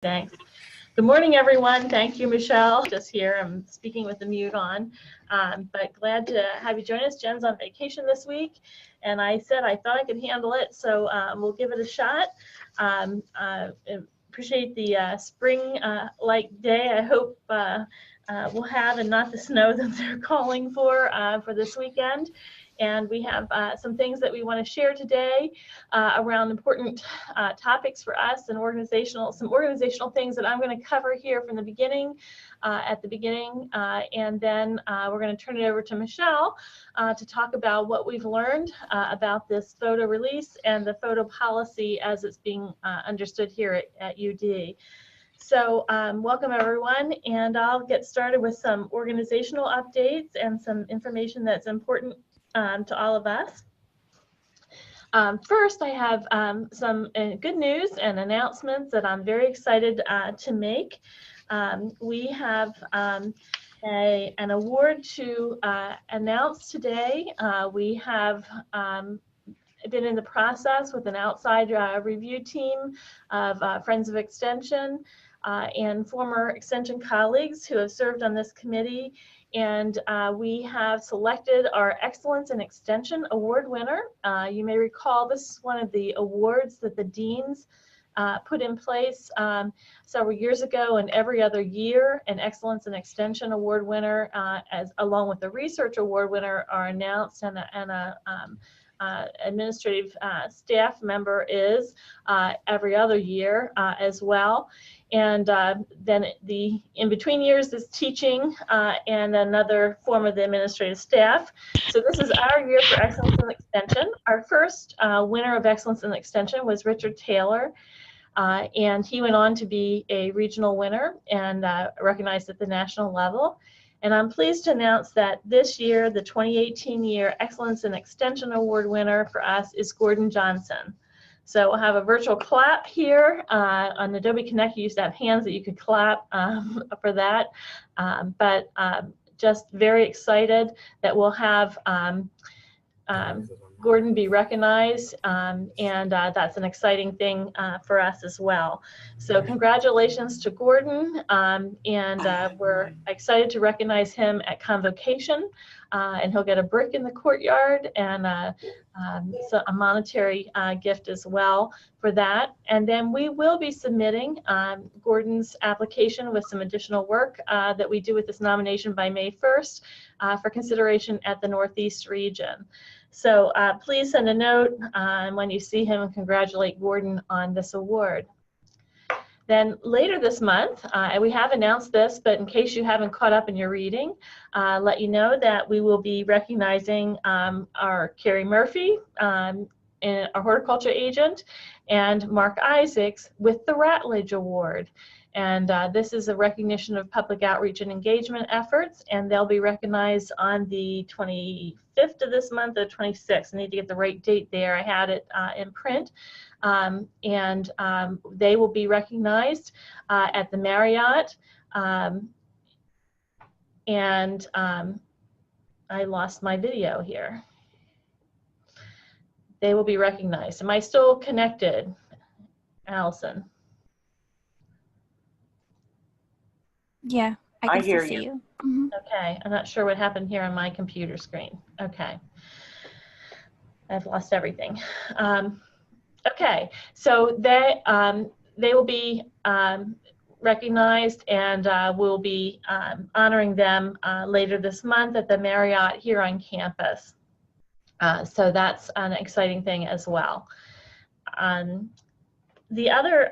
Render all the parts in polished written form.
Thanks. Good morning, everyone. Thank you, Michelle. Just here, I'm speaking with the mute on, but glad to have you join us. Jen's on vacation this week, and I said I thought I could handle it, so we'll give it a shot. Appreciate the spring-like day. I hope we'll have, and not the snow that they're calling for this weekend. And we have some things that we want to share today around important topics for us and some organizational things that I'm going to cover here from the beginning, and then we're going to turn it over to Michelle to talk about what we've learned about this photo release and the photo policy as it's being understood here at UD. So welcome everyone, and I'll get started with some organizational updates and some information that's important to all of us. First, I have some good news and announcements that I'm very excited to make. We have an award to announce today. We have been in the process with an outside review team of Friends of Extension and former Extension colleagues who have served on this committee. And we have selected our Excellence in Extension Award winner. You may recall this is one of the awards that the deans put in place several years ago, and every other year an Excellence in Extension Award winner, along with the Research Award winner, are announced, and administrative staff member is every other year as well. And then in between years is teaching and another form of the administrative staff. So this is our year for Excellence in Extension. Our first winner of Excellence in Extension was Richard Taylor, and he went on to be a regional winner and recognized at the national level. And I'm pleased to announce that this year, the 2018 year Excellence in Extension Award winner for us is Gordon Johnson. So we'll have a virtual clap here. On Adobe Connect, you used to have hands that you could clap for that. But just very excited that we'll have Gordon be recognized, and that's an exciting thing for us as well. So congratulations to Gordon, and we're excited to recognize him at Convocation, and he'll get a brick in the courtyard and so a monetary gift as well for that. And then we will be submitting Gordon's application with some additional work that we do with this nomination by May 1st for consideration at the Northeast region. So please send a note when you see him and congratulate Gordon on this award. Then later this month, and we have announced this, but in case you haven't caught up in your reading, let you know that we will be recognizing our Carrie Murphy, our horticulture agent, and Mark Isaacs with the Ratledge Award. And this is a recognition of public outreach and engagement efforts, and they'll be recognized on the 25th of this month, or 26th. I need to get the right date there. I had it in print. They will be recognized at the Marriott. I lost my video here. They will be recognized. Am I still connected, Allison? Yeah, I can hear still see you. you. Mm-hmm. Okay, I'm not sure what happened here on my computer screen. Okay, I've lost everything. Okay, so they will be recognized, and we'll be honoring them later this month at the Marriott here on campus. So that's an exciting thing as well. The other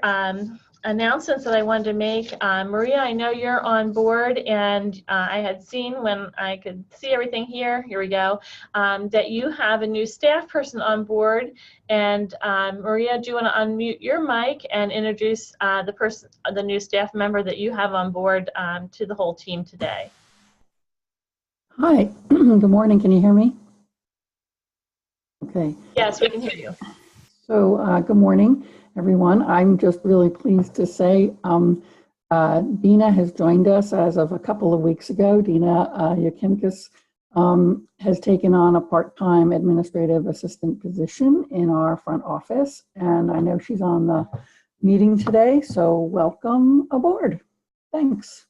announcements that I wanted to make, Maria, I know you're on board, and I had seen when I could see everything here we go, that you have a new staff person on board. And Maria, do you want to unmute your mic and introduce the new staff member that you have on board to the whole team today? Hi, good morning, can you hear me? Okay. Yes, we can hear you. So good morning, everyone. I'm just really pleased to say Dina has joined us as of a couple of weeks ago. Dina Yakimkas has taken on a part-time administrative assistant position in our front office, and I know she's on the meeting today, so welcome aboard. Thanks.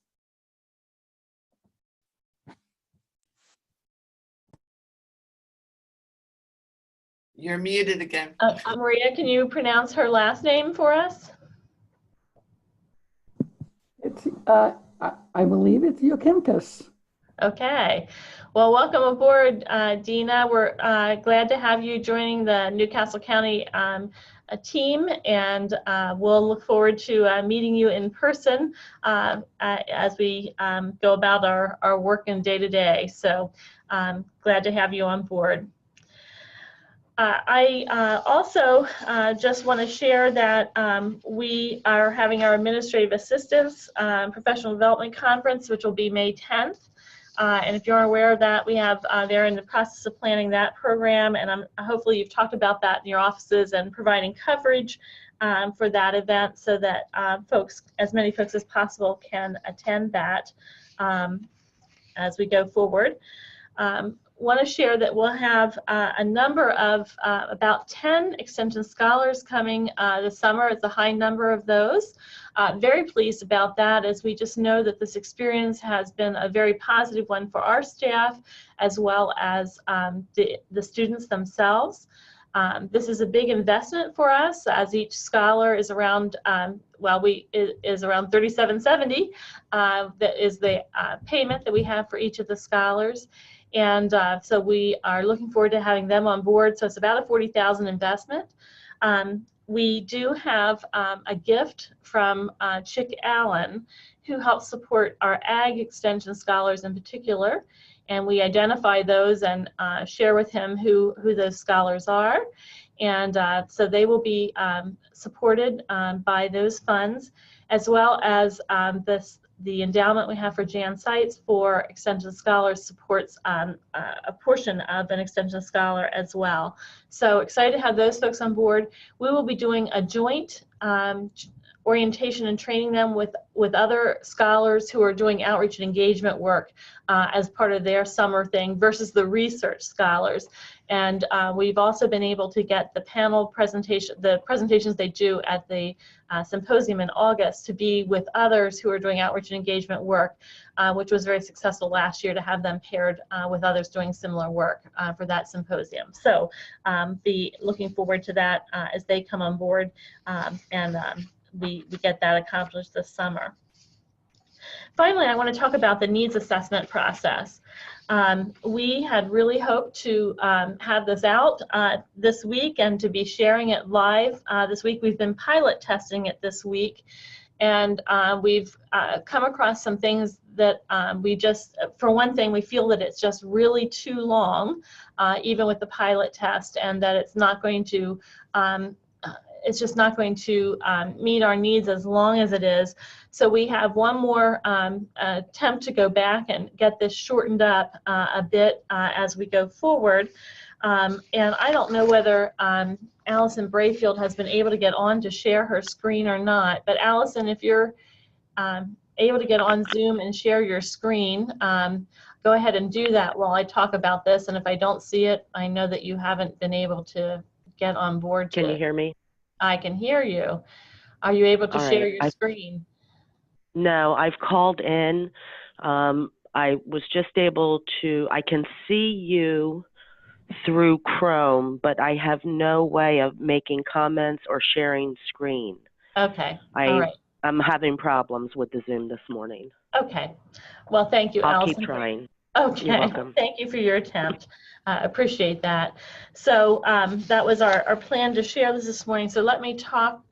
You're muted again. Maria, can you pronounce her last name for us? It's, I believe it's Yukimkus. Okay. Well, welcome aboard, Dina. We're glad to have you joining the Newcastle County team, and we'll look forward to meeting you in person as we go about our work and day-to-day. So glad to have you on board. I also just want to share that we are having our Administrative Assistants Professional Development Conference, which will be May 10th. And if you aren't aware of that, we have, they're in the process of planning that program, and hopefully you've talked about that in your offices and providing coverage for that event so that as many folks as possible can attend that as we go forward. Want to share that we'll have a number of about 10 Extension Scholars coming this summer. It's a high number of those. Very pleased about that, as we just know that this experience has been a very positive one for our staff as well as the students themselves. This is a big investment for us, as each scholar is around, is around $37.70. That is the payment that we have for each of the scholars. And so we are looking forward to having them on board. So it's about a $40,000 investment. We do have a gift from Chick Allen, who helps support our Ag Extension Scholars in particular. And we identify those and share with him who those scholars are. And so they will be supported by those funds, as well as the endowment we have for Jan Seitz for Extension Scholars supports a portion of an Extension Scholar as well. So excited to have those folks on board. We will be doing a joint orientation and training them with other scholars who are doing outreach and engagement work as part of their summer thing versus the research scholars. And we've also been able to get the panel presentation, the presentations they do at the symposium in August, to be with others who are doing outreach and engagement work, which was very successful last year to have them paired with others doing similar work for that symposium. So be looking forward to that as they come on board and we get that accomplished this summer. Finally, I want to talk about the needs assessment process. We had really hoped to have this out this week and to be sharing it live this week. We've been pilot testing it this week, and we've come across some things that we just, for one thing, we feel that it's just really too long, even with the pilot test, and that it's not going to it's just not going to meet our needs as long as it is. So we have one more attempt to go back and get this shortened up a bit as we go forward. And I don't know whether Allison Brayfield has been able to get on to share her screen or not, but Allison, if you're able to get on Zoom and share your screen, go ahead and do that while I talk about this. And if I don't see it, I know that you haven't been able to get on board. Can you hear me? I can hear you. Are you able to share your screen? No, I've called in. I was just able to, I can see you through Chrome, but I have no way of making comments or sharing screen. Okay, all right. I'm having problems with the Zoom this morning. Okay, well, thank you, I'll Allison. keep trying. Okay, you're welcome. Thank you for your attempt. Appreciate that. So that was our plan to share this morning. So let me talk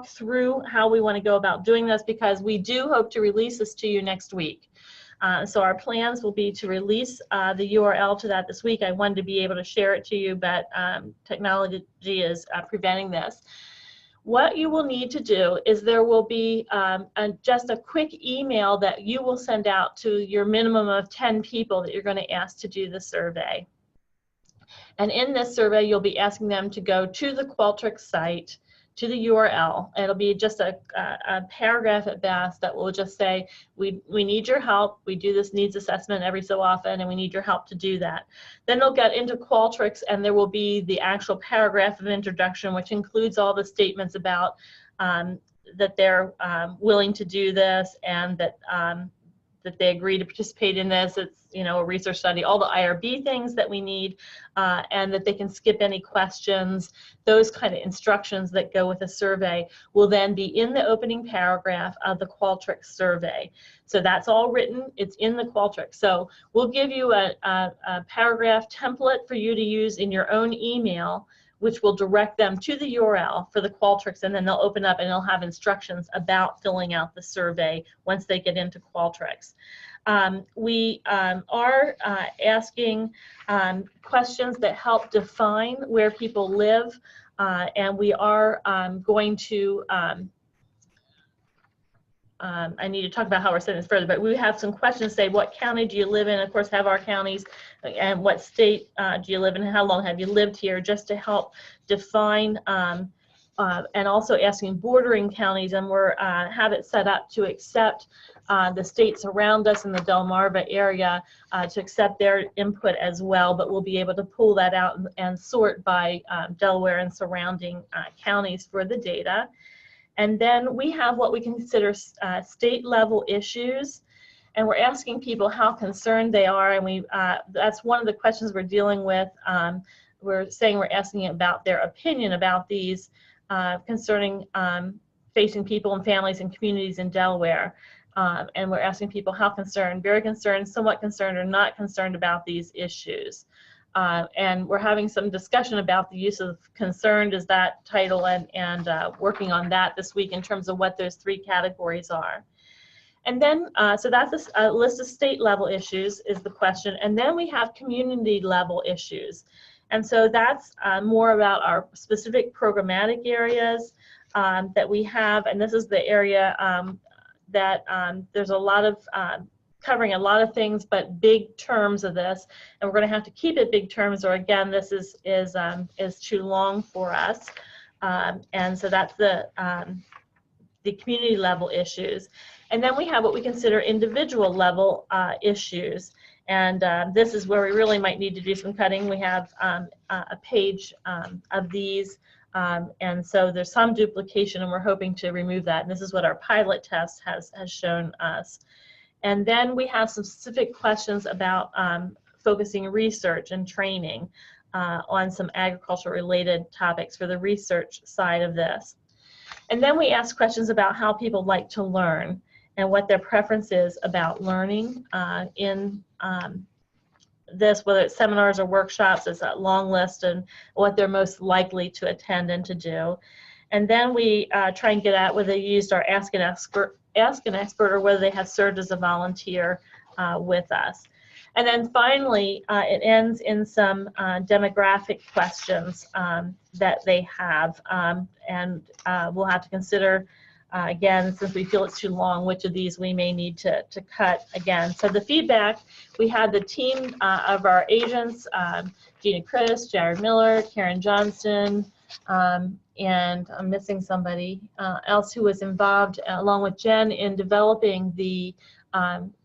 through how we want to go about doing this, because we do hope to release this to you next week. So our plans will be to release the URL to that this week. I wanted to be able to share it to you, but technology is preventing this. What you will need to do is there will be just a quick email that you will send out to your minimum of 10 people that you're going to ask to do the survey. And in this survey, you'll be asking them to go to the Qualtrics site, to the URL. It'll be just a paragraph at best that will just say, we need your help. We do this needs assessment every so often, and we need your help to do that. Then they'll get into Qualtrics, and there will be the actual paragraph of introduction, which includes all the statements about that they're willing to do this, and that that they agree to participate in this. It's, you know, a research study, all the IRB things that we need, and that they can skip any questions. Those kind of instructions that go with a survey will then be in the opening paragraph of the Qualtrics survey. So that's all written, it's in the Qualtrics. So we'll give you a paragraph template for you to use in your own email, which will direct them to the URL for the Qualtrics, and then they'll open up and they'll have instructions about filling out the survey once they get into Qualtrics. We are asking questions that help define where people live, and we are going to I need to talk about how we're setting this further, but we have some questions, say, what county do you live in? Of course, have our counties, and what state do you live in, and how long have you lived here, just to help define, and also asking bordering counties, and we're have it set up to accept the states around us in the Delmarva area, to accept their input as well, but we'll be able to pull that out and sort by Delaware and surrounding counties for the data. And then we have what we consider state level issues, and we're asking people how concerned they are, and that's one of the questions we're dealing with. We're saying we're asking about their opinion about these concerning facing people and families and communities in Delaware. And we're asking people how concerned, very concerned, somewhat concerned, or not concerned about these issues. And we're having some discussion about the use of concerned as that title, and working on that this week in terms of what those three categories are. And then, so that's a list of state level issues is the question. And then we have community level issues. And so that's more about our specific programmatic areas that we have. And this is the area that there's a lot of covering a lot of things, but big terms of this, and we're going to have to keep it big terms, or again, this is too long for us. And so that's the community level issues, and then we have what we consider individual level issues, and this is where we really might need to do some cutting. We have a page of these, and so there's some duplication, and we're hoping to remove that. And this is what our pilot test has shown us. And then we have some specific questions about focusing research and training on some agriculture-related topics for the research side of this. And then we ask questions about how people like to learn and what their preference is about learning in this, whether it's seminars or workshops. It's a long list, and what they're most likely to attend and to do. And then we try and get at whether they used our Ask an Expert, or whether they have served as a volunteer with us. And then finally, it ends in some demographic questions that they have, and we'll have to consider, again, since we feel it's too long, which of these we may need to cut again. So the feedback, we had the team of our agents, Gina Chris, Jared Miller, Karen Johnston, and I'm missing somebody else who was involved, along with Jen, in developing the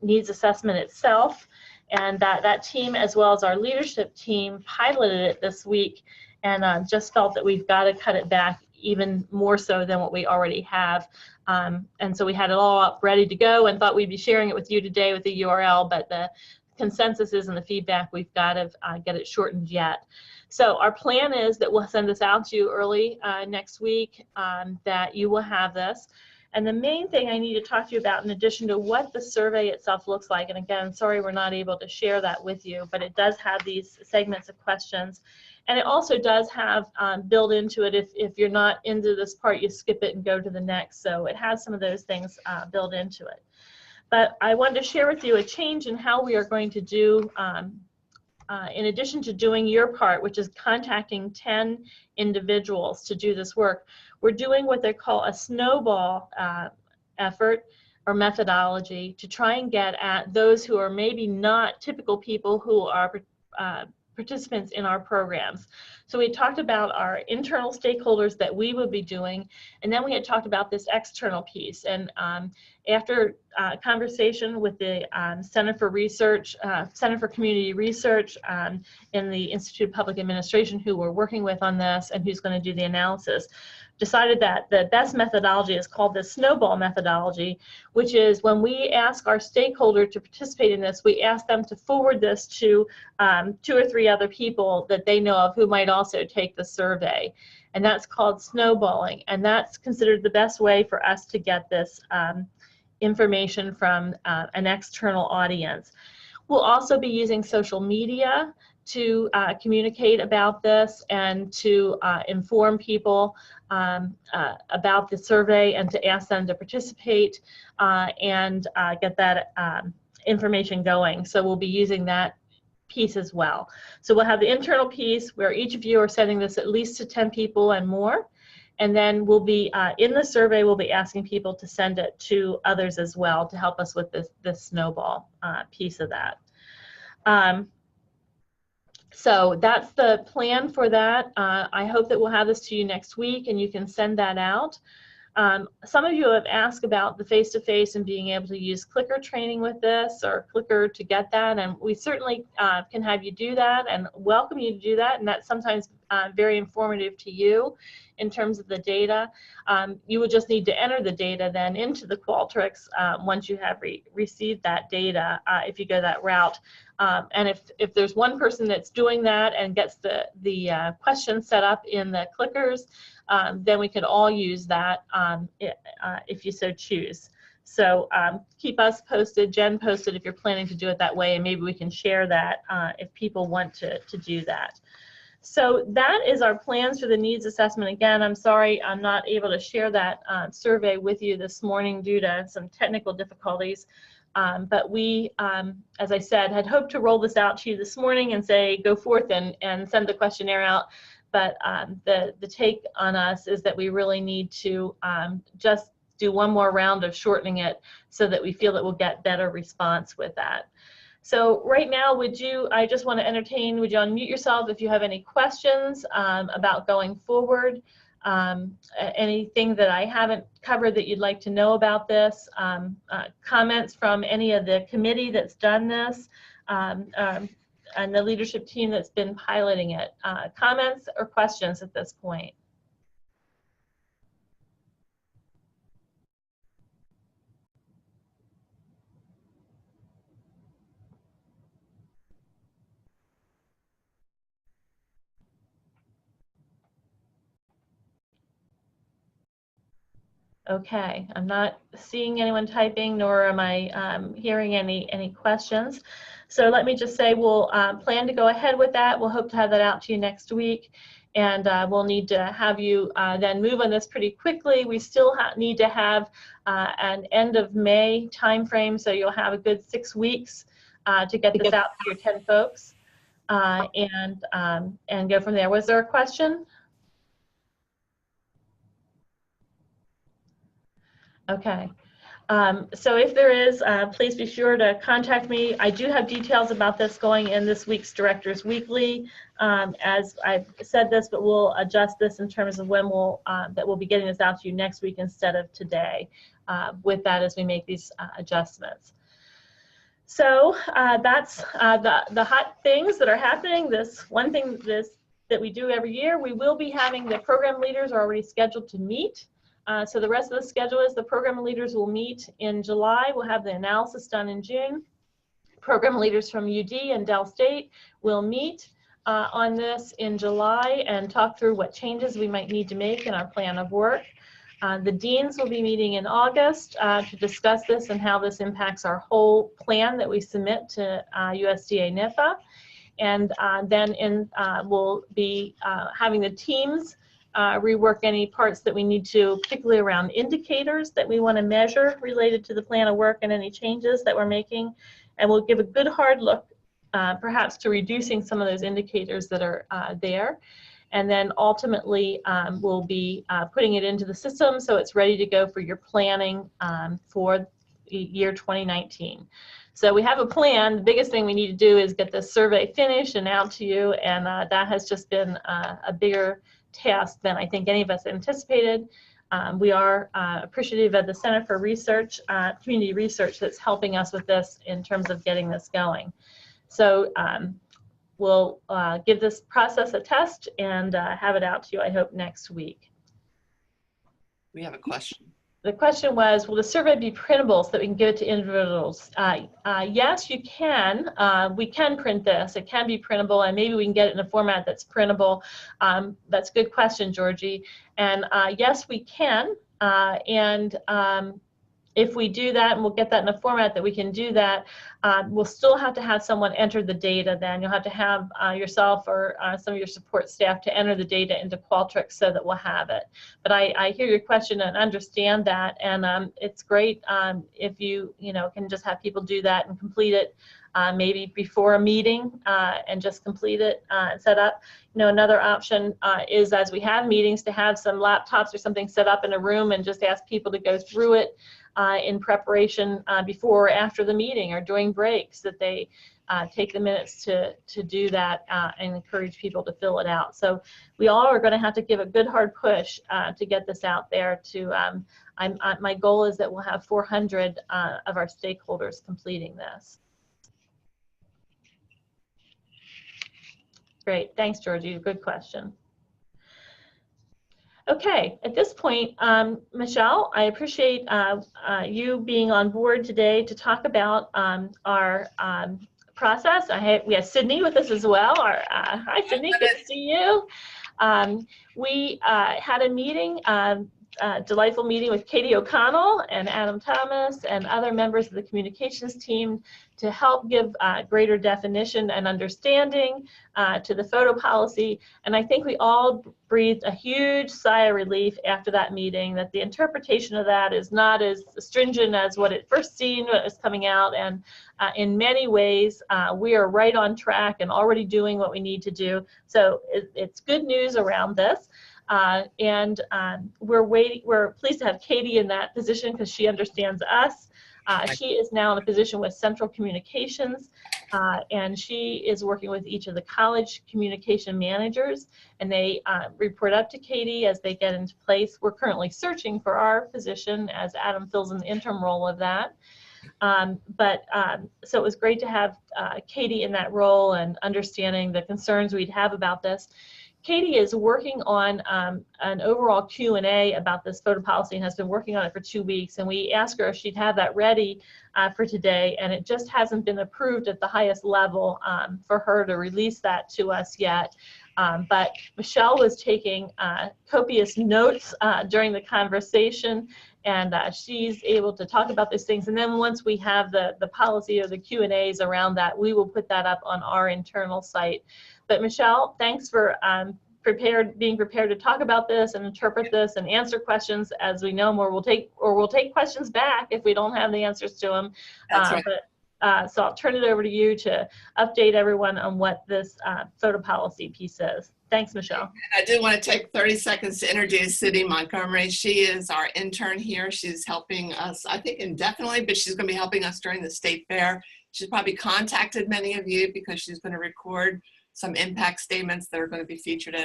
needs assessment itself. And that team, as well as our leadership team, piloted it this week, and just felt that we've got to cut it back even more so than what we already have. And so we had it all up ready to go and thought we'd be sharing it with you today with the URL, but the consensus is, and the feedback, we've got to get it shortened yet. So our plan is that we'll send this out to you early next week, that you will have this. And the main thing I need to talk to you about, in addition to what the survey itself looks like, and again, sorry we're not able to share that with you, but it does have these segments of questions. And it also does have built into it, if you're not into this part, you skip it and go to the next. So it has some of those things built into it. But I wanted to share with you a change in how we are going to do, in addition to doing your part, which is contacting 10 individuals to do this work, we're doing what they call a snowball effort or methodology to try and get at those who are maybe not typical people who are participants in our programs. So we talked about our internal stakeholders that we would be doing, and then we had talked about this external piece. And after conversation with the Center for Research, Center for Community Research in the Institute of Public Administration, who we're working with on this and who's going to do the analysis, decided that the best methodology is called the snowball methodology, which is when we ask our stakeholder to participate in this, we ask them to forward this to 2 or 3 other people that they know of who might also take the survey. And that's called snowballing. And that's considered the best way for us to get this information from an external audience. We'll also be using social media to communicate about this and to inform people about the survey and to ask them to participate and get that information going. So we'll be using that piece as well. So we'll have the internal piece where each of you are sending this at least to 10 people and more. And then we'll be, in the survey, we'll be asking people to send it to others as well to help us with this snowball piece of that. So that's the plan for that. I hope that we'll have this to you next week and you can send that out. Some of you have asked about the face-to-face and being able to use clicker training with this or clicker to get that, and we certainly can have you do that and welcome you to do that, and that's sometimes very informative to you in terms of the data. You would just need to enter the data then into the Qualtrics once you have received that data if you go that route. And if there's one person that's doing that and gets the questions set up in the clickers, then we could all use that if you so choose. So keep us posted, Jen posted if you're planning to do it that way, and maybe we can share that if people want to do that. So that is our plans for the needs assessment. Again, I'm sorry I'm not able to share that survey with you this morning due to some technical difficulties. But we, as I said, had hoped to roll this out to you this morning and say go forth and send the questionnaire out. But the take on us is that we really need to just do one more round of shortening it so that we feel that we'll get better response with that. So right now, I just want to entertain, would you unmute yourself if you have any questions about going forward? Anything that I haven't covered that you'd like to know about this, comments from any of the committee that's done this, and the leadership team that's been piloting it. Comments or questions at this point? Okay, I'm not seeing anyone typing, nor am I hearing any questions. So let me just say we'll plan to go ahead with that. We'll hope to have that out to you next week. And we'll need to have you then move on this pretty quickly. We still need to have an end of May timeframe, so you'll have a good 6 weeks to get this out to your 10 folks and go from there. Was there a question? Okay. So if there is, please be sure to contact me. I do have details about this going in this week's Directors Weekly. As I've said this, but we'll adjust this in terms of when we'll be getting this out to you next week instead of today with that as we make these adjustments. So that's the hot things that are happening. This one thing that we do every year, we will be having the program leaders are already scheduled to meet. So the rest of the schedule is the program leaders will meet in July. We'll have the analysis done in June. Program leaders from UD and Dell State will meet on this in July and talk through what changes we might need to make in our plan of work. The deans will be meeting in August to discuss this and how this impacts our whole plan that we submit to USDA NIFA. And then we'll be having the teams rework any parts that we need to, particularly around indicators that we want to measure related to the plan of work and any changes that we're making. And we'll give a good hard look, perhaps to reducing some of those indicators that are there. And then ultimately, we'll be putting it into the system so it's ready to go for your planning for the year 2019. So we have a plan. The biggest thing we need to do is get this survey finished and out to you, and that has just been a bigger task than I think any of us anticipated. We are appreciative of the Center for Research, Community Research, that's helping us with this in terms of getting this going. So we'll give this process a test and have it out to you, I hope, next week. We have a question. The question was, will the survey be printable so that we can give it to individuals? Yes, you can. We can print this. It can be printable, and maybe we can get it in a format that's printable. That's a good question, Georgie. And yes, we can. If we do that, and we'll get that in a format that we can do that, we'll still have to have someone enter the data then. You'll have to have yourself or some of your support staff to enter the data into Qualtrics so that we'll have it. But I hear your question and understand that, and it's great if you can just have people do that and complete it maybe before a meeting and just complete it and set up. Another option is, as we have meetings, to have some laptops or something set up in a room and just ask people to go through it in preparation before or after the meeting or during breaks, that they take the minutes to do that and encourage people to fill it out. So we all are going to have to give a good hard push to get this out there. My goal is that we'll have 400 of our stakeholders completing this. Great, thanks, Georgie. Good question. Okay, at this point, Michelle, I appreciate you being on board today to talk about our process. We have Sydney with us as well. Hi, Sydney, good to see you. We had a meeting, delightful meeting with Katie O'Connell and Adam Thomas and other members of the communications team to help give greater definition and understanding to the photo policy. And I think we all breathed a huge sigh of relief after that meeting, that the interpretation of that is not as stringent as what it first seemed when it was coming out. And in many ways, we are right on track and already doing what we need to do. So it's good news around this. We're pleased to have Katie in that position because she understands us. She is now in a position with Central Communications, and she is working with each of the college communication managers, and they report up to Katie as they get into place. We're currently searching for our position as Adam fills an interim role of that. So it was great to have Katie in that role and understanding the concerns we'd have about this. Katie is working on an overall Q&A about this photo policy and has been working on it for 2 weeks. And we asked her if she'd have that ready for today, and it just hasn't been approved at the highest level for her to release that to us yet. But Michelle was taking copious notes during the conversation, and she's able to talk about these things. And then once we have the policy or the Q&As around that, we will put that up on our internal site. But Michelle, thanks for being prepared to talk about this and interpret this and answer questions as we know more. We'll take questions back if we don't have the answers to them. That's right. So I'll turn it over to you to update everyone on what this photo policy piece is. Thanks, Michelle. I do want to take 30 seconds to introduce Sydney Montgomery. She is our intern here. She's helping us, I think indefinitely, but she's going to be helping us during the state fair. She's probably contacted many of you because she's going to record some impact statements that are going to be featured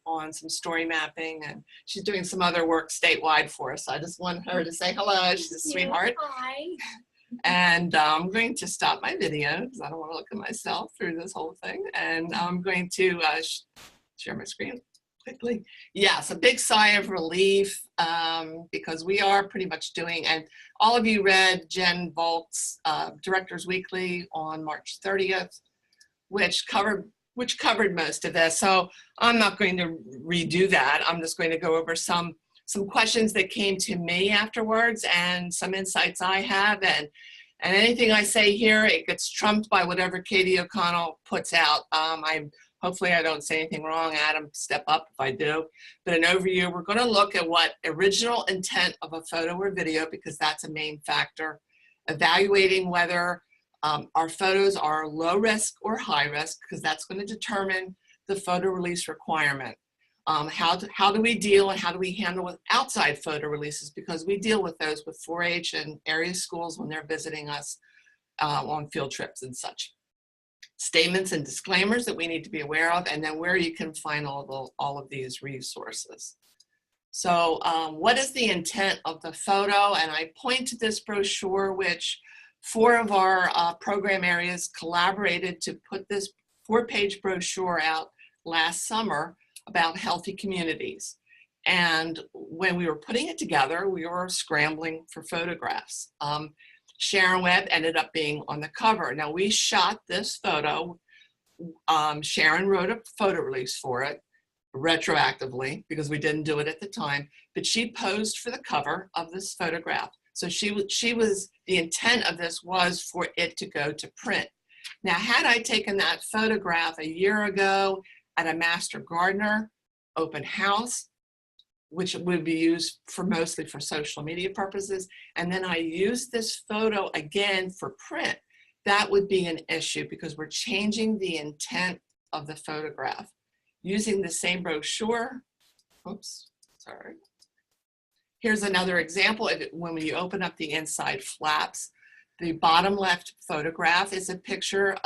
on some story mapping, and she's doing some other work statewide for us. So I just want her to say hello. She's a sweetheart. Hi. And I'm going to stop my video because I don't want to look at myself through this whole thing. And I'm going to share my screen quickly. Yes, a big sigh of relief because we are pretty much doing, and all of you read Jen Volk's Directors Weekly on March 30th, which covered most of this. So I'm not going to redo that. I'm just going to go over some questions that came to me afterwards and some insights I have. And anything I say here, it gets trumped by whatever Katie O'Connell puts out. Hopefully I don't say anything wrong. Adam, step up if I do. But an overview, we're going to look at what original intent of a photo or video, because that's a main factor. Evaluating whether our photos are low risk or high risk, because that's going to determine the photo release requirement. How do we deal and how do we handle with outside photo releases, because we deal with those with 4-H and area schools when they're visiting us on field trips and such. Statements and disclaimers that we need to be aware of, and then where you can find all of these resources. So what is the intent of the photo? And I point to this brochure, which 4 of our program areas collaborated to put this 4-page brochure out last summer about healthy communities. And when we were putting it together, we were scrambling for photographs. Sharon Webb ended up being on the cover. Now we shot this photo. Sharon wrote a photo release for it retroactively because we didn't do it at the time, but she posed for the cover of this photograph. So the intent of this was for it to go to print. Now, had I taken that photograph a year ago at a Master Gardener open house, which would be used mostly for social media purposes, and then I used this photo again for print, that would be an issue because we're changing the intent of the photograph. Using the same brochure, oops, sorry. Here's another example of it. When you open up the inside flaps, the bottom left photograph is a picture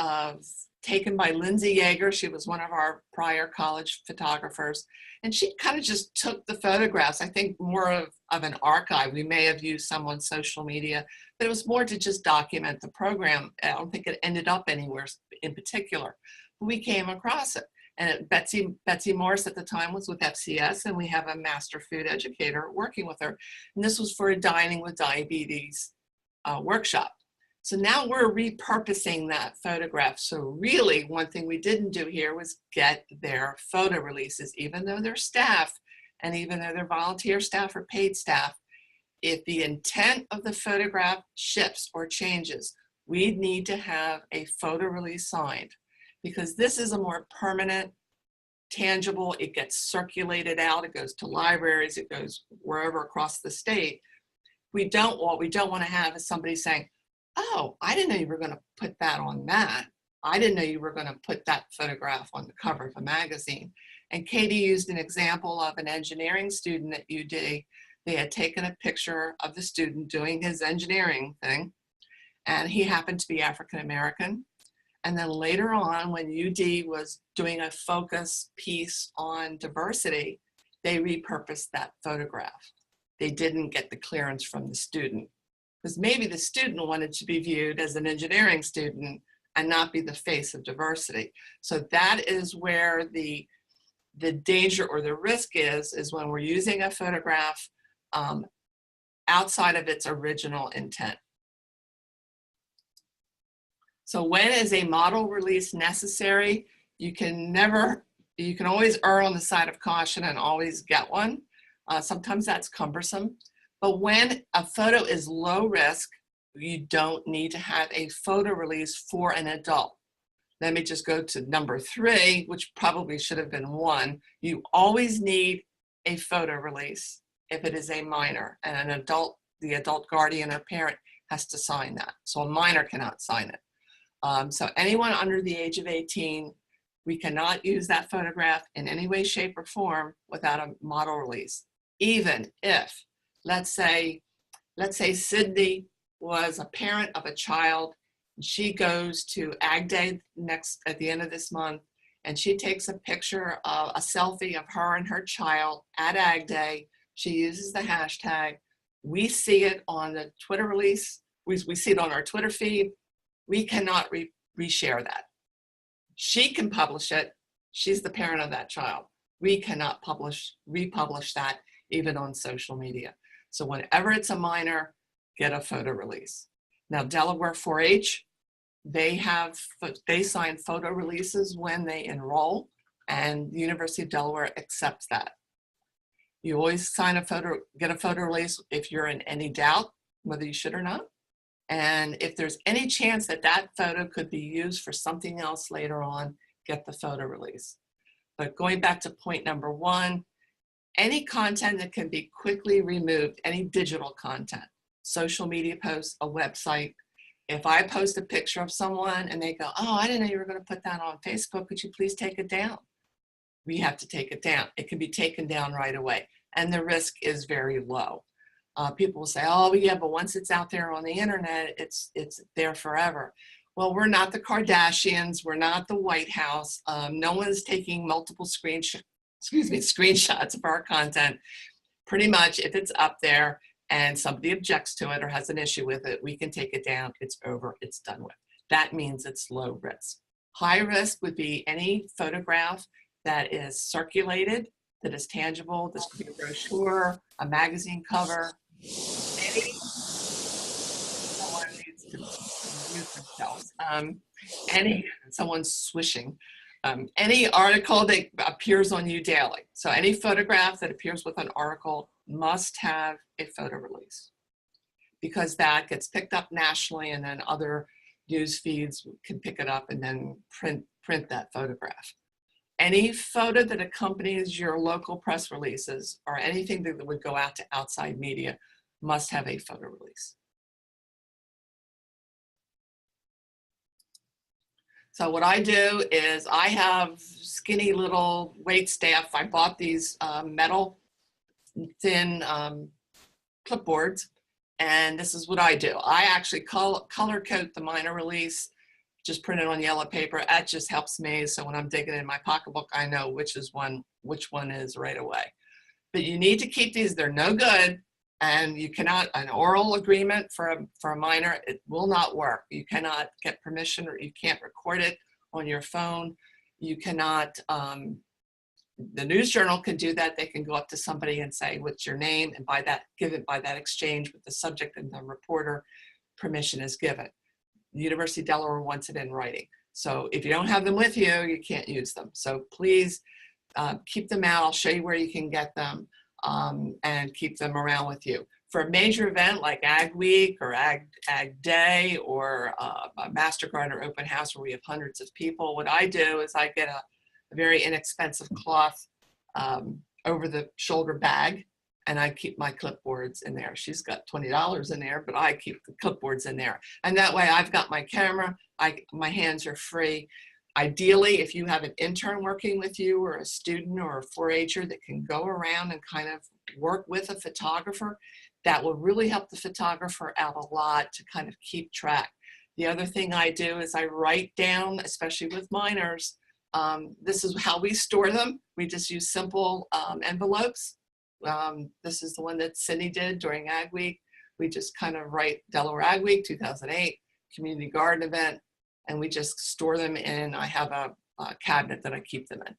taken by Lindsay Yeager. She was one of our prior college photographers. And she kind of just took the photographs, I think more of an archive. We may have used some on social media, but it was more to just document the program. I don't think it ended up anywhere in particular. We came across it. And Betsy Morris at the time was with FCS, and we have a master food educator working with her. And this was for a Dining with Diabetes workshop. So now we're repurposing that photograph. So really, one thing we didn't do here was get their photo releases, even though they're staff, and even though they're volunteer staff or paid staff. If the intent of the photograph shifts or changes, we need to have a photo release signed, because this is a more permanent, tangible, it gets circulated out, it goes to libraries, it goes wherever across the state. What we don't want to have is somebody saying, oh, I didn't know you were going to put that on that. I didn't know you were going to put that photograph on the cover of a magazine. And Katie used an example of an engineering student at UD. They had taken a picture of the student doing his engineering thing, and he happened to be African American. And then later on, when UD was doing a focus piece on diversity, they repurposed that photograph. They didn't get the clearance from the student, because maybe the student wanted to be viewed as an engineering student and not be the face of diversity. So that is where the danger or the risk is when we're using a photograph outside of its original intent. So when is a model release necessary? You can always err on the side of caution and always get one. Sometimes that's cumbersome. But when a photo is low risk, you don't need to have a photo release for an adult. Let me just go to number 3, which probably should have been 1. You always need a photo release if it is a minor, and the adult guardian or parent has to sign that. So a minor cannot sign it. So anyone under the age of 18, we cannot use that photograph in any way, shape, or form without a model release. Even if, let's say Sydney was a parent of a child, and she goes to Ag Day at the end of this month, and she takes a picture of a selfie of her and her child at Ag Day. She uses the hashtag. We see it on the Twitter release. We see it on our Twitter feed. We cannot reshare that. She can publish it. She's the parent of that child. We cannot republish that even on social media. So whenever it's a minor, get a photo release. Now, Delaware 4-H, they sign photo releases when they enroll, and the University of Delaware accepts that. You always get a photo release if you're in any doubt whether you should or not. And if there's any chance that that photo could be used for something else later on, get the photo release. But going back to point number 1, any content that can be quickly removed, any digital content, social media posts, a website. If I post a picture of someone and they go, oh, I didn't know you were going to put that on Facebook, could you please take it down? We have to take it down. It can be taken down right away, and the risk is very low. People will say, oh, yeah, but once it's out there on the internet, it's there forever. Well, we're not the Kardashians. We're not the White House. No one's taking multiple screenshots of our content. Pretty much, if it's up there and somebody objects to it or has an issue with it, we can take it down. It's over. It's done with. That means it's low risk. High risk would be any photograph that is circulated that is tangible. This could be a brochure, a magazine cover, any someone needs to mute themselves. Someone's swishing. Any article that appears on You Daily. So any photograph that appears with an article must have a photo release, because that gets picked up nationally, and then other news feeds can pick it up and then print that photograph. Any photo that accompanies your local press releases or anything that would go out to outside media must have a photo release. So what I do is I have skinny little wait staff. I bought these metal thin clipboards, and this is what I do. I actually color code the minor release, just print it on yellow paper. That just helps me. So when I'm digging in my pocketbook, I know which one is right away. But you need to keep these, they're no good. And you cannot, an oral agreement for a minor, it will not work. You cannot get permission, or you can't record it on your phone. You cannot, the news journal can do that. They can go up to somebody and say, what's your name? And by that, give it by that exchange with the subject and the reporter, permission is given. The University of Delaware wants it in writing. So if you don't have them with you, you can't use them. So please keep them out. I'll show you where you can get them. And keep them around with you. For a major event like Ag Week or Ag Day or a MasterCard or open house where we have hundreds of people, what I do is I get a very inexpensive cloth over the shoulder bag, and I keep my clipboards in there. She's got $20 in there, but I keep the clipboards in there. And that way I've got my camera, my hands are free. Ideally, if you have an intern working with you or a student or a 4-H'er that can go around and kind of work with a photographer, that will really help the photographer out a lot to kind of keep track. The other thing I do is I write down, especially with minors, this is how we store them. We just use simple envelopes. This is the one that Cindy did during Ag Week. We just kind of write Delaware Ag Week 2008, Community Garden Event, and we just store them in, I have a cabinet that I keep them in.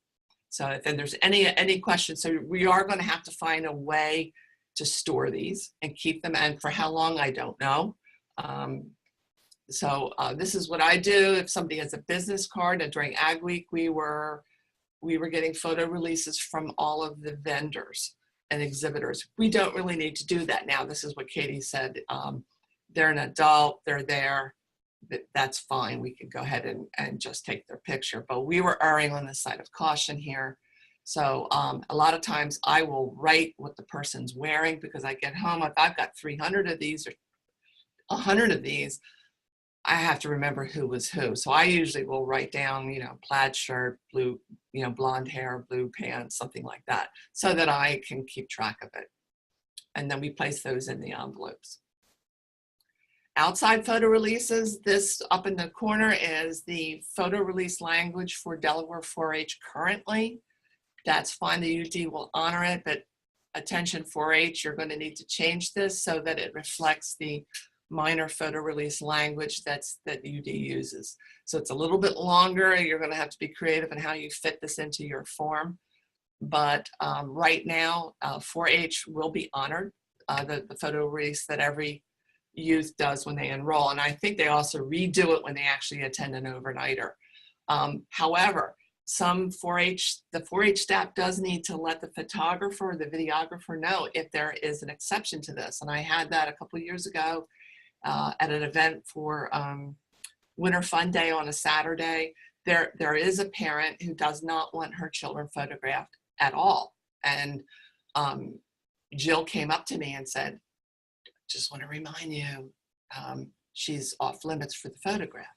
So if there's any questions, so we are gonna have to find a way to store these and keep them, and for how long, I don't know. This is what I do. If somebody has a business card, and during Ag Week, we were getting photo releases from all of the vendors and exhibitors. We don't really need to do that now. This is what Katie said. They're an adult, they're there. That's fine. We could go ahead and just take their picture, but we were erring on the side of caution here. So a lot of times I will write what the person's wearing, because I get home, if I've got 300 of these or 100 of these, I have to remember who was who. So I usually will write down, plaid shirt, blue, blonde hair, blue pants, something like that, so that I can keep track of it. And then we place those in the envelopes. Outside photo releases, this up in the corner is the photo release language for Delaware 4-H currently. That's fine, the UD will honor it, but attention 4-H, you're going to need to change this so that it reflects the minor photo release language that UD uses. So it's a little bit longer. You're going to have to be creative in how you fit this into your form. But right now, 4-H will be honored, the photo release that every youth does when they enroll. And I think they also redo it when they actually attend an overnighter. However, the 4-H staff does need to let the photographer or the videographer know if there is an exception to this. And I had that a couple of years ago at an event for Winter Fun Day on a Saturday. There is a parent who does not want her children photographed at all. And Jill came up to me and said, just want to remind you, she's off limits for the photograph.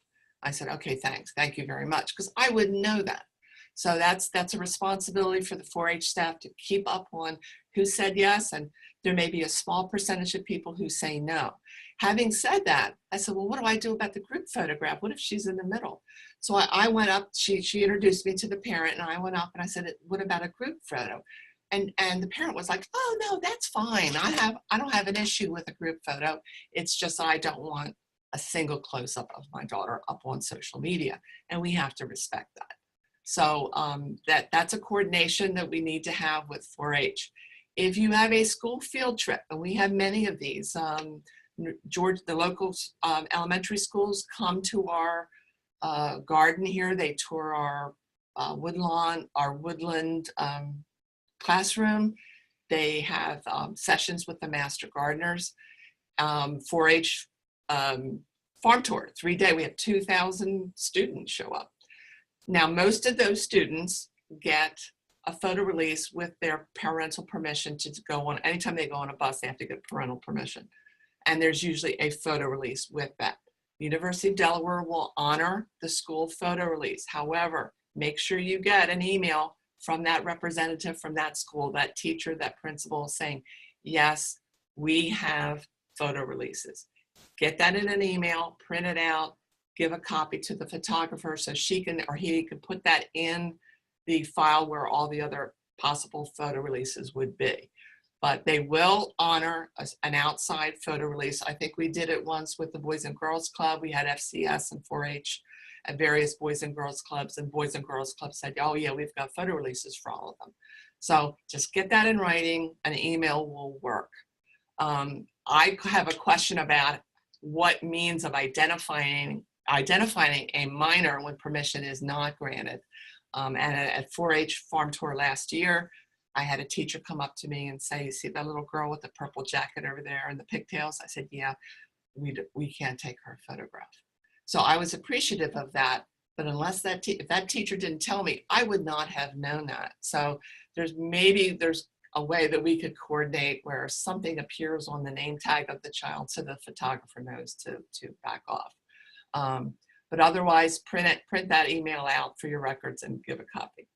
I said, okay, thanks. Thank you very much. Because I wouldn't know that. So that's a responsibility for the 4-H staff to keep up on who said yes. And there may be a small percentage of people who say no. Having said that, I said, well, what do I do about the group photograph? What if she's in the middle? So I went up, she introduced me to the parent, and I went up and I said, what about a group photo? And the parent was like, oh no, that's fine. I don't have an issue with a group photo. It's just I don't want a single close-up of my daughter up on social media. And we have to respect that. So that's a coordination that we need to have with 4-H. If you have a school field trip, and we have many of these, the local elementary schools come to our garden here. They tour our woodland classroom. They have sessions with the master gardeners. 4-H farm tour, 3-day. We have 2,000 students show up. Now, most of those students get a photo release with their parental permission to go on. Anytime they go on a bus, they have to get parental permission. And there's usually a photo release with that. University of Delaware will honor the school photo release. However, make sure you get an email from that representative from that school, that teacher, that principal saying, yes, we have photo releases. Get that in an email, print it out, give a copy to the photographer so she can or he can put that in the file where all the other possible photo releases would be. But they will honor an outside photo release. I think we did it once with the Boys and Girls Club. We had FCS and 4-H at various Boys and Girls Clubs, and Boys and Girls Clubs said, oh yeah, we've got photo releases for all of them. So just get that in writing, an email will work. I have a question about what means of identifying a minor when permission is not granted. And at 4-H farm tour last year, I had a teacher come up to me and say, you see that little girl with the purple jacket over there and the pigtails? I said, yeah, we can't take her photograph. So I was appreciative of that, but unless if that teacher didn't tell me, I would not have known that. So there's a way that we could coordinate where something appears on the name tag of the child so the photographer knows to back off. But otherwise, print that email out for your records and give a copy.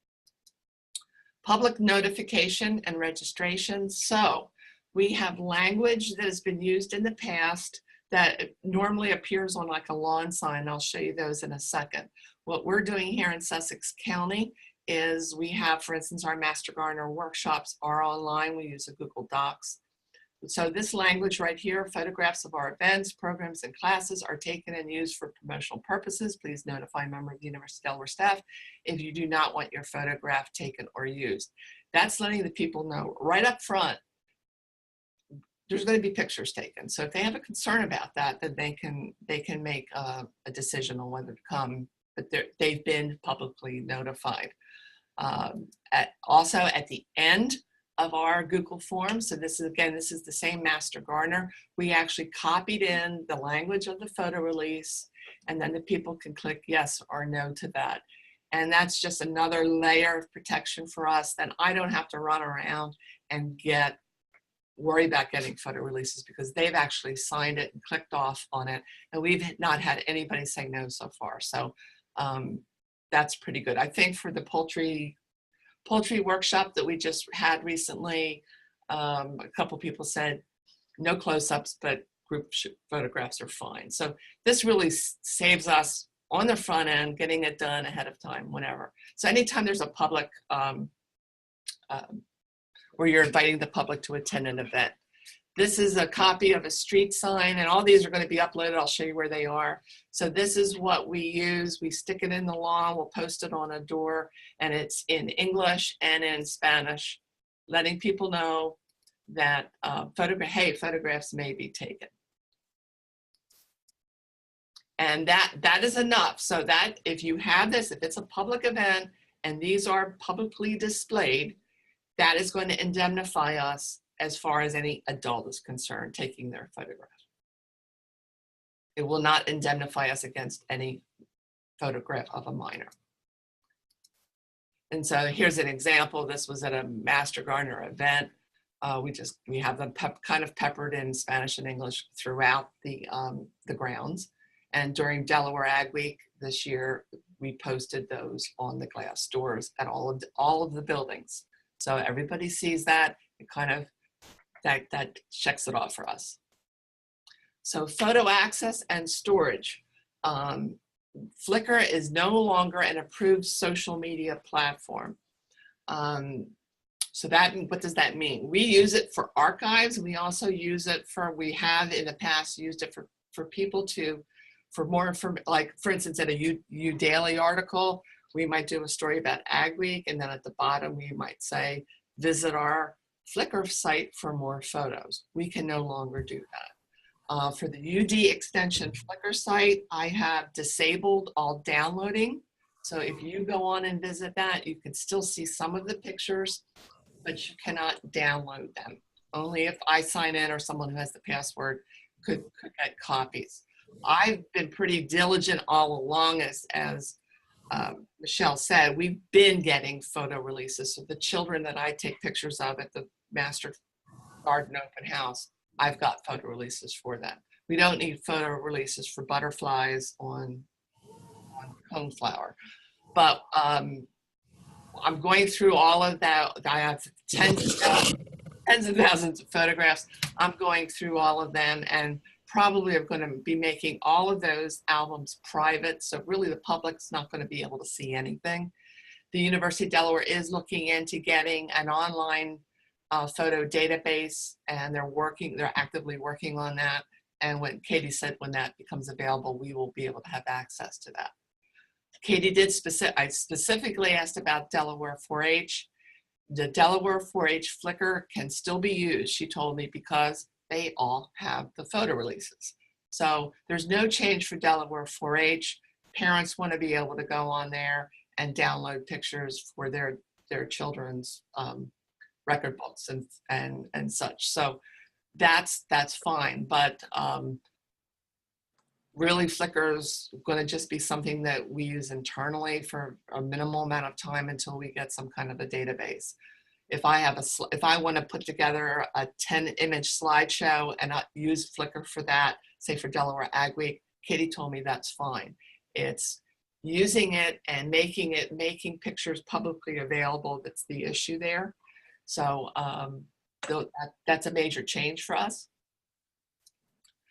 Public notification and registration. So we have language that has been used in the past that normally appears on like a lawn sign. I'll show you those in a second. What we're doing here in Sussex County is we have, for instance, our Master Gardener workshops are online. We use a Google Docs. So this language right here, photographs of our events, programs, and classes are taken and used for promotional purposes. Please notify a member of the University of Delaware staff if you do not want your photograph taken or used. That's letting the people know right up front, there's going to be pictures taken. So if they have a concern about that, then they can make a decision on whether to come, but they've been publicly notified. Also at the end of our Google Forms, so this is the same Master Gardener, we actually copied in the language of the photo release, and then the people can click yes or no to that. And that's just another layer of protection for us. Then I don't have to run around and worry about getting photo releases because they've actually signed it and clicked off on it. And we've not had anybody say no so far. So that's pretty good. I think for the poultry workshop that we just had recently, a couple people said no close-ups, but group photographs are fine. So this really saves us on the front end, getting it done ahead of time, whenever. So anytime there's a public, where you're inviting the public to attend an event. This is a copy of a street sign, and all these are going to be uploaded. I'll show you where they are. So this is what we use. We stick it in the lawn, we'll post it on a door, and it's in English and in Spanish, letting people know that photographs may be taken. And that is enough. So that if you have this, if it's a public event and these are publicly displayed, that is going to indemnify us as far as any adult is concerned taking their photograph. It will not indemnify us against any photograph of a minor. And so here's an example. This was at a Master Gardener event. We have them kind of peppered in Spanish and English throughout the grounds. And during Delaware Ag Week this year, we posted those on the glass doors at all of the buildings. So everybody sees that. It kind of that checks it off for us. So photo access and storage. Flickr is no longer an approved social media platform. So what does that mean? We use it for archives. We also use it we have in the past used it for people for more, like for instance, at a U Daily article, we might do a story about Ag Week, and then at the bottom we might say, visit our Flickr site for more photos. We can no longer do that. For the UD Extension Flickr site, I have disabled all downloading. So if you go on and visit that, you can still see some of the pictures, but you cannot download them. Only if I sign in or someone who has the password could get copies. I've been pretty diligent all along, as Michelle said, we've been getting photo releases. So the children that I take pictures of at the Master Garden Open House, I've got photo releases for them. We don't need photo releases for butterflies on coneflower. But I'm going through all of that. I have tens of thousands of photographs. I'm going through all of them, and probably are going to be making all of those albums private. So really the public's not going to be able to see anything. The University of Delaware is looking into getting an online photo database, and they're actively working on that. And when Katie said when that becomes available, we will be able to have access to that. Katie did I specifically asked about Delaware 4-H. The Delaware 4-H Flickr can still be used, she told me, because they all have the photo releases. So there's no change for Delaware 4-H. Parents want to be able to go on there and download pictures for their children's record books and such. So that's fine. But really, Flickr's going to just be something that we use internally for a minimal amount of time until we get some kind of a database. If I want to put together a 10-image slideshow and use Flickr for that, say for Delaware Ag Week, Katie told me that's fine. It's using it and making pictures publicly available that's the issue there. So that's a major change for us.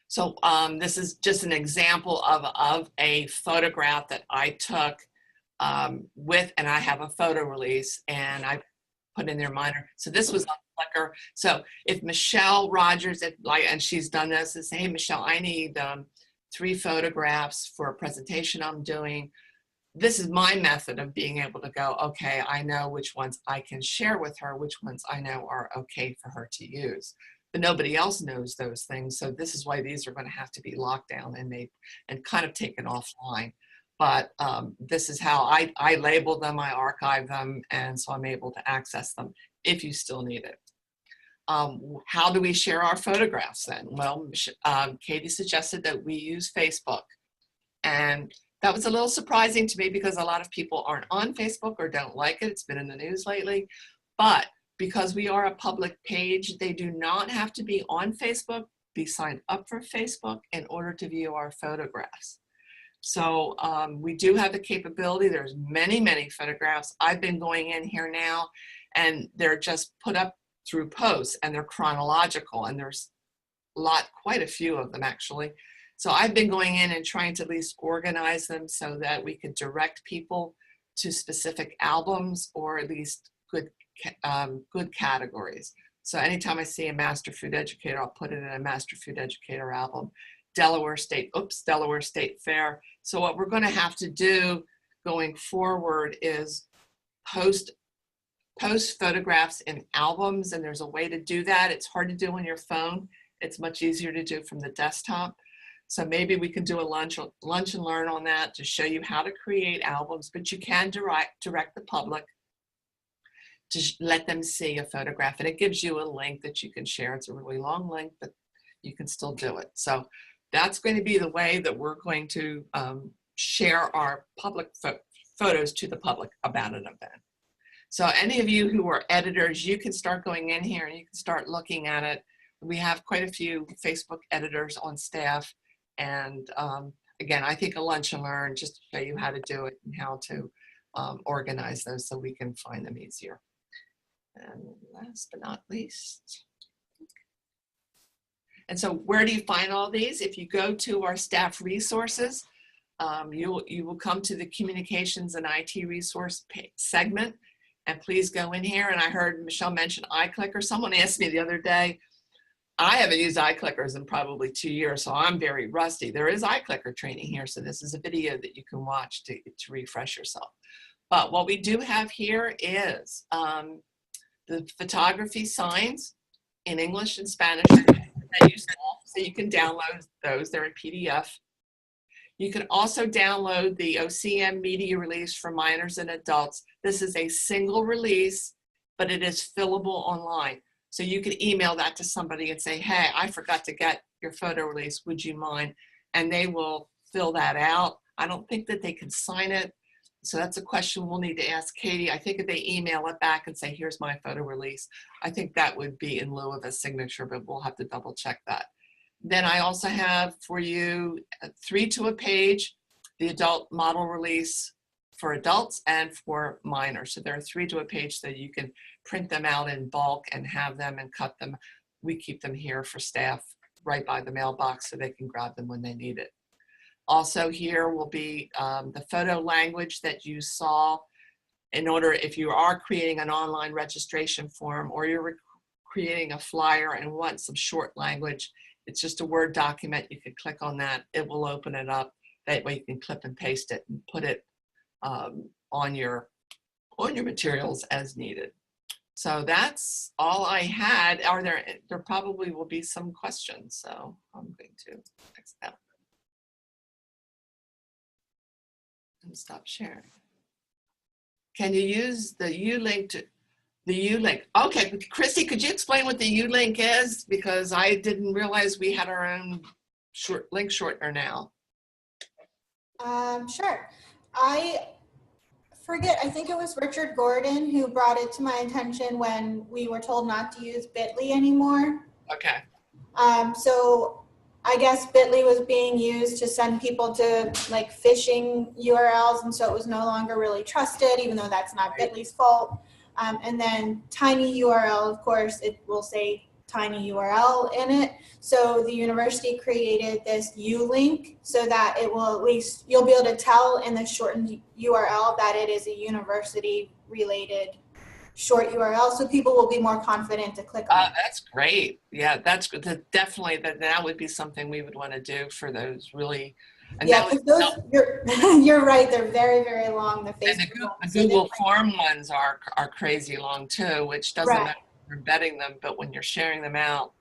So this is just an example of a photograph that I took and I have a photo release, and I put in there minor. So this was on Flickr. So if Michelle Rogers, and she's done this, and say, hey, Michelle, I need 3 photographs for a presentation I'm doing. This is my method of being able to go, okay, I know which ones I can share with her, which ones I know are okay for her to use. But nobody else knows those things. So this is why these are going to have to be locked down and kind of taken offline. But this is how I label them, I archive them, and so I'm able to access them if you still need it. How do we share our photographs then? Well, Katie suggested that we use Facebook. And that was a little surprising to me because a lot of people aren't on Facebook or don't like it. It's been in the news lately. But because we are a public page, they do not have to be on Facebook, be signed up for Facebook in order to view our photographs. So we do have the capability. There's many, many photographs. I've been going in here now, and they're just put up through posts, and they're chronological, and there's quite a few of them actually. So I've been going in and trying to at least organize them so that we could direct people to specific albums or at least good categories. So anytime I see a Master Food Educator, I'll put it in a Master Food Educator album. Delaware State Fair. So what we're going to have to do going forward is post photographs in albums, and there's a way to do that. It's hard to do on your phone. It's much easier to do from the desktop. So maybe we can do a lunch and learn on that to show you how to create albums, but you can direct the public to let them see a photograph, and it gives you a link that you can share. It's a really long link, but you can still do it. So that's going to be the way that we're going to share our public photos to the public about an event. So any of you who are editors, you can start going in here and you can start looking at it. We have quite a few Facebook editors on staff. And again, I think a lunch and learn just to show you how to do it and how to organize those so we can find them easier. And last but not least. And so where do you find all these? If you go to our staff resources, you will come to the communications and IT resource segment, and please go in here. And I heard Michelle mention iClicker. Someone asked me the other day, I haven't used iClickers in probably 2 years, so I'm very rusty. There is iClicker training here, so this is a video that you can watch to refresh yourself. But what we do have here is the photography signs in English and Spanish that you saw, so you can download those. They're in PDF. You can also download the OCM media release for minors and adults. This is a single release, but it is fillable online. So you can email that to somebody and say, hey, I forgot to get your photo release, would you mind? And they will fill that out. I don't think that they can sign it. So that's a question we'll need to ask Katie. I think if they email it back and say, here's my photo release, I think that would be in lieu of a signature, but we'll have to double check that. Then I also have for you 3 to a page, the adult model release for adults and for minors. So there are 3 to a page so you can print them out in bulk and have them and cut them. We keep them here for staff right by the mailbox so they can grab them when they need it. Also here will be the photo language that you saw in order, if you are creating an online registration form or you're creating a flyer and want some short language, it's just a Word document. You can click on that. It will open it up. That way you can clip and paste it and put it on your materials as needed. So that's all I had. There probably will be some questions. So I'm going to exit out and stop sharing. Can you use the Ulink to the Ulink? Okay, Christy, could you explain what the Ulink is? Because I didn't realize we had our own link shortener now. Sure. I forget, I think it was Richard Gordon who brought it to my attention when we were told not to use Bitly anymore. Okay. So I guess Bitly was being used to send people to like phishing URLs, and so it was no longer really trusted, even though that's not Bitly's fault. And then TinyURL, of course, it will say TinyURL in it. So the university created this Ulink so that it will at least, you'll be able to tell in the shortened URL that it is a university related short URL, so people will be more confident to click on it. That's great. Yeah, that's good. Definitely that would be something we would want to do for those really. And yeah, because those, you're right, they're very, very long. The Facebook and the Google form ones are crazy long too, which doesn't Right. matter if you're embedding them, but when you're sharing them out.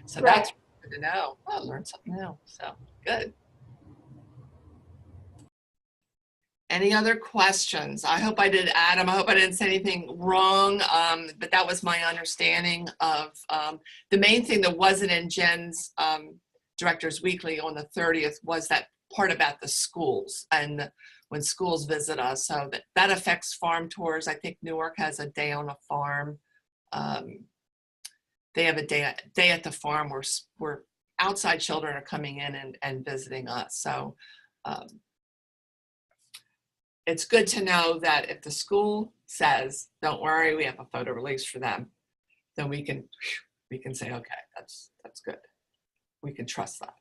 So Right. that's good to know. Oh, I learned something new. So good. Any other questions? I hope I did, Adam. I hope I didn't say anything wrong, but that was my understanding of the main thing that wasn't in Jen's Directors Weekly on the 30th was that part about the schools and when schools visit us. So that affects farm tours. I think Newark has a day on a farm. They have a day at the farm where outside children are coming in and visiting us. So it's good to know that if the school says, don't worry, we have a photo release for them, then we can say, okay, that's good. We can trust that.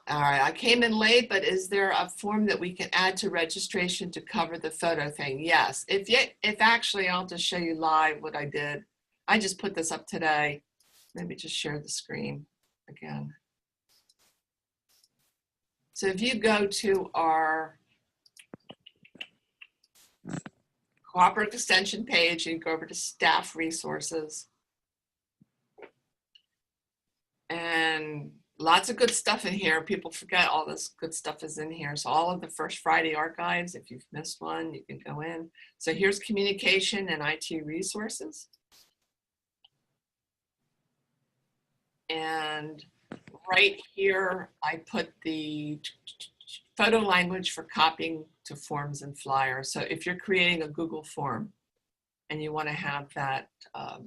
All right, I came in late, but is there a form that we can add to registration to cover the photo thing? Yes, if actually, I'll just show you live what I did. I just put this up today. Let me just share the screen again. So if you go to our Cooperative Extension page, you go over to Staff Resources. And lots of good stuff in here. People forget all this good stuff is in here. So all of the First Friday archives, if you've missed one, you can go in. So here's communication and IT resources. And right here, I put the photo language for copying to forms and flyers. So if you're creating a Google form and you want to have that all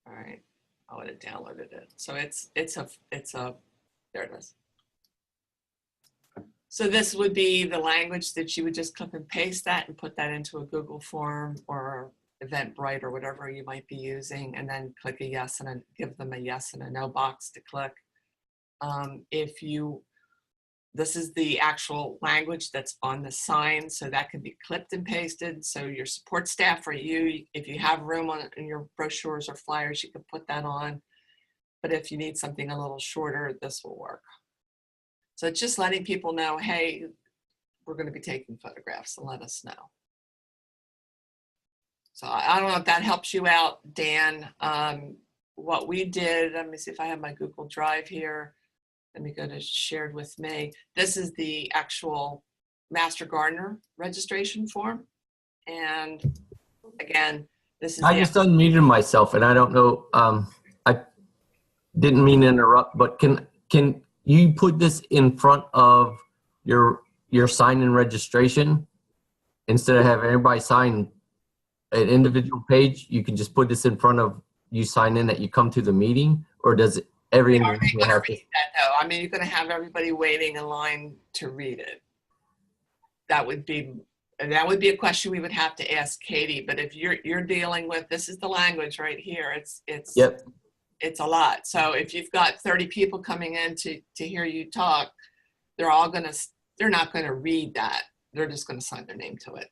right, I would have downloaded it. So it's a, there it is. So this would be the language that you would just clip and paste that and put that into a Google form or Eventbrite or whatever you might be using, and then click a yes and give them a yes and a no box to click. This is the actual language that's on the sign, so that can be clipped and pasted. So your support staff or you, if you have room in your brochures or flyers, you can put that on. but if you need something a little shorter, this will work. So it's just letting people know, hey, we're going to be taking photographs, and let us know. So I don't know if that helps you out, Dan. What we did, let me see if I have my Google Drive here. Let me go to shared with me. This is the actual Master Gardener registration form. And again, this is I just unmuted myself, and I don't know. I didn't mean to interrupt, but can you put this in front of your sign-in registration instead of having everybody sign an individual page? You can just put this in front of you sign in that you come to the meeting, or does every Are they individual going to have read to? that though? I mean, you're going to have everybody waiting in line to read it. That would be a question we would have to ask Katie. But if you're dealing with, this is the language right here. Yep. It's a lot. So if you've got 30 people coming in to hear you talk, they're not going to read that. They're just going to sign their name to it.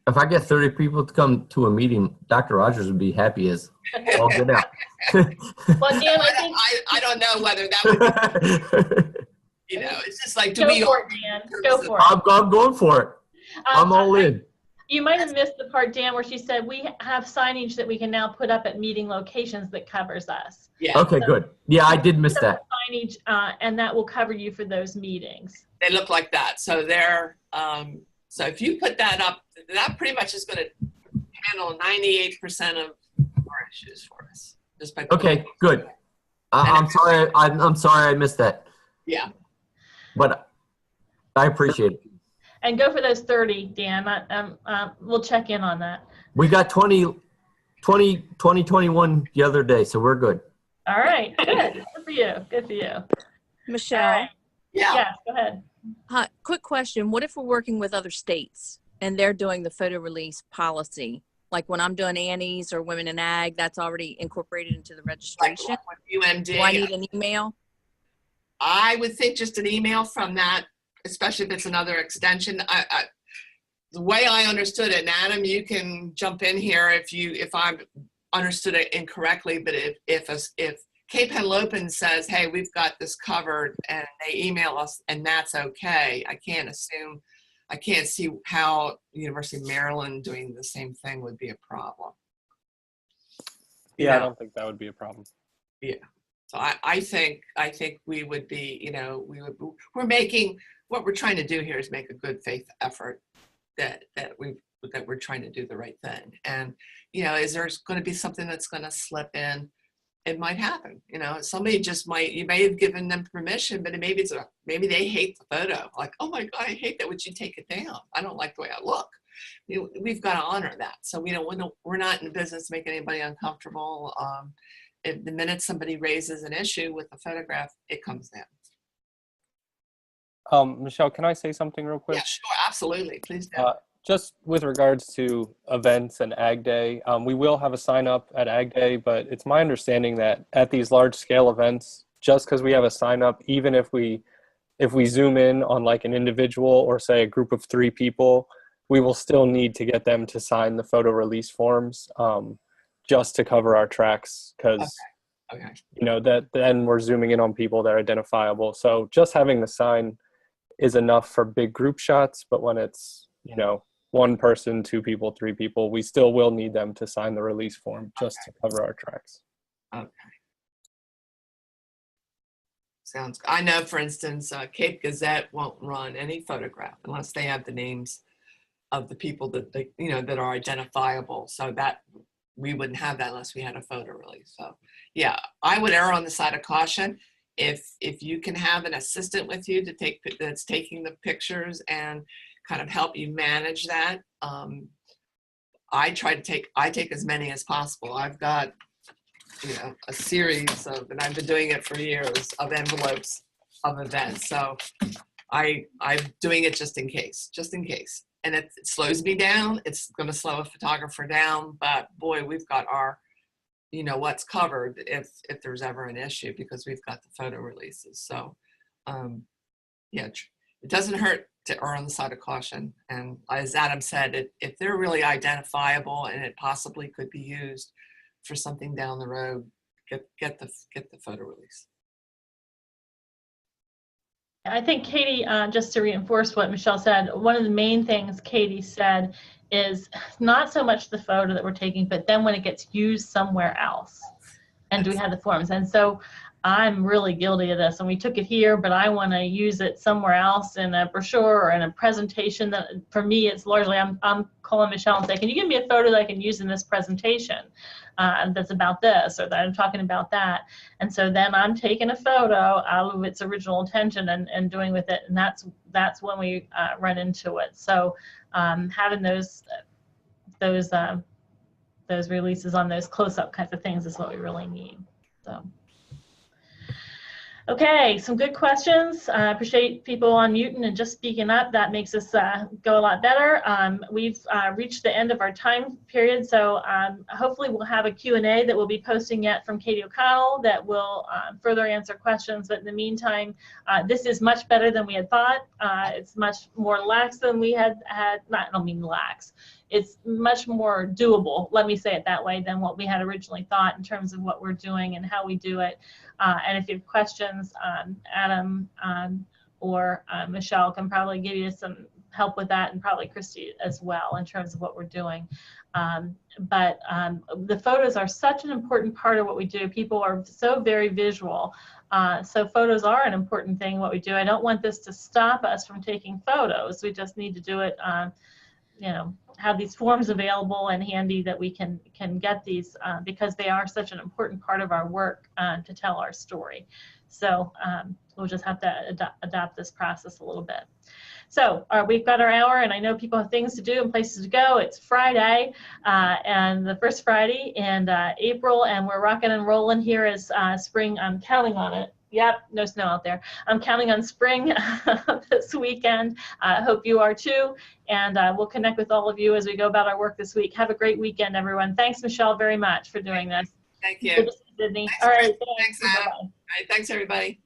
If I get 30 people to come to a meeting, Dr. Rogers would be happy as all get out. Well, Dan, I think I don't know whether that would, it's just like, do go we? for it, Dan. Go for it. I'm going for it. I'm all in. You might have missed the part, Dan, where she said we have signage that we can now put up at meeting locations that covers us. Yeah, Okay, good. Yeah, I did miss that. Signage, and that will cover you for those meetings. they look like that. So they're, so if you put that up, that pretty much is going to handle 98% of our issues for us. Just by Okay, good. I'm sorry. I'm sorry I missed that, Yeah. but I appreciate it. And go for those 30, Dan. We'll check in on that. We got 2021 the other day, so we're good. All right, good. Good for you. Good for you. Michelle, All right. Yeah. Yes, go ahead. Quick question. What if we're working with other states and they're doing the photo release policy? Like when I'm doing Annie's or Women in Ag, that's already incorporated into the Like registration. with UMD. Do I need an email? I would think just an email from that, especially if it's another extension. The way I understood it, and Adam, you can jump in here if I understood it incorrectly, but if Cape Henlopen says, hey, we've got this covered, and they email us and that's okay, I can't see how University of Maryland doing the same thing would be a problem. Yeah, I don't think that would be a problem. So I think we would be, what we're trying to do here is make a good faith effort that we're trying to do the right thing. And, is there going to be something that's going to slip in? It might happen. Somebody you may have given them permission, but maybe they hate the photo. Like, oh my God, I hate that. Would you take it down? I don't like the way I look. We've got to honor that. So we're not in the business to make anybody uncomfortable. If the minute somebody raises an issue with the photograph, it comes down. Michelle, can I say something real quick? Yeah, sure, absolutely. Please do. Just with regards to events and Ag Day, we will have a sign up at Ag Day, but it's my understanding that at these large scale events, just because we have a sign up, even if we zoom in on like an individual or say a group of 3 people, we will still need to get them to sign the photo release forms just to cover our tracks, because Okay. that then we're zooming in on people that are identifiable. So just having the sign is enough for big group shots, but when it's 1 person, 2 people, 3 people, we still will need them to sign the release form just to cover our tracks. Okay. Sounds good. I know, for instance, Cape Gazette won't run any photograph unless they have the names of the people that that are identifiable. So that we wouldn't have that unless we had a photo release. So yeah, I would err on the side of caution. If you can have an assistant with you that's taking the pictures and kind of help you manage that. I take as many as possible. I've got, a series of, and I've been doing it for years, of envelopes of events. So I'm doing it just in case. And it slows me down. It's going to slow a photographer down, but boy, we've got our, what's covered if there's ever an issue, because we've got the photo releases. So yeah, it doesn't hurt to err on the side of caution. And as Adam said, if they're really identifiable and it possibly could be used for something down the road, get the photo release. I think Katie, just to reinforce what Michelle said, one of the main things Katie said is not so much the photo that we're taking, but then when it gets used somewhere else. And do we have the forms? And so I'm really guilty of this. And we took it here, but I want to use it somewhere else in a brochure or in a presentation. That for me, it's largely I'm calling Michelle and saying, can you give me a photo that I can use in this presentation that's about this, or that I'm talking about that? And so then I'm taking a photo out of its original intention and doing with it. And that's when we run into it. So having those releases on those close-up kinds of things is what we really need. So. Okay, some good questions. I appreciate people unmuting and just speaking up. That makes us go a lot better. We've reached the end of our time period, so hopefully we'll have a Q&A that we'll be posting yet from Katie O'Connell that will further answer questions. But in the meantime, this is much better than we had thought. It's much more lax than we had. I don't mean lax. It's much more doable, let me say it that way, than what we had originally thought in terms of what we're doing and how we do it. And if you have questions, Adam or Michelle can probably give you some help with that, and probably Christy as well in terms of what we're doing. But the photos are such an important part of what we do. People are so very visual. So photos are an important thing what we do. I don't want this to stop us from taking photos. We just need to do it, you know, have these forms available and handy that we can get these because they are such an important part of our work to tell our story. So we'll just have to adapt this process a little bit. So we've got our hour, and I know people have things to do and places to go. It's Friday, and the first Friday in April, and we're rocking and rolling here as spring. I'm counting on it. Yep, no snow out there. I'm counting on spring this weekend. I hope you are too. And we'll connect with all of you as we go about our work this week. Have a great weekend, everyone. Thanks, Michelle, very much for doing this. Thank you. Good to see you, Sydney. Thanks, All right. Thanks, Adam. Bye-bye. All right, thanks, everybody.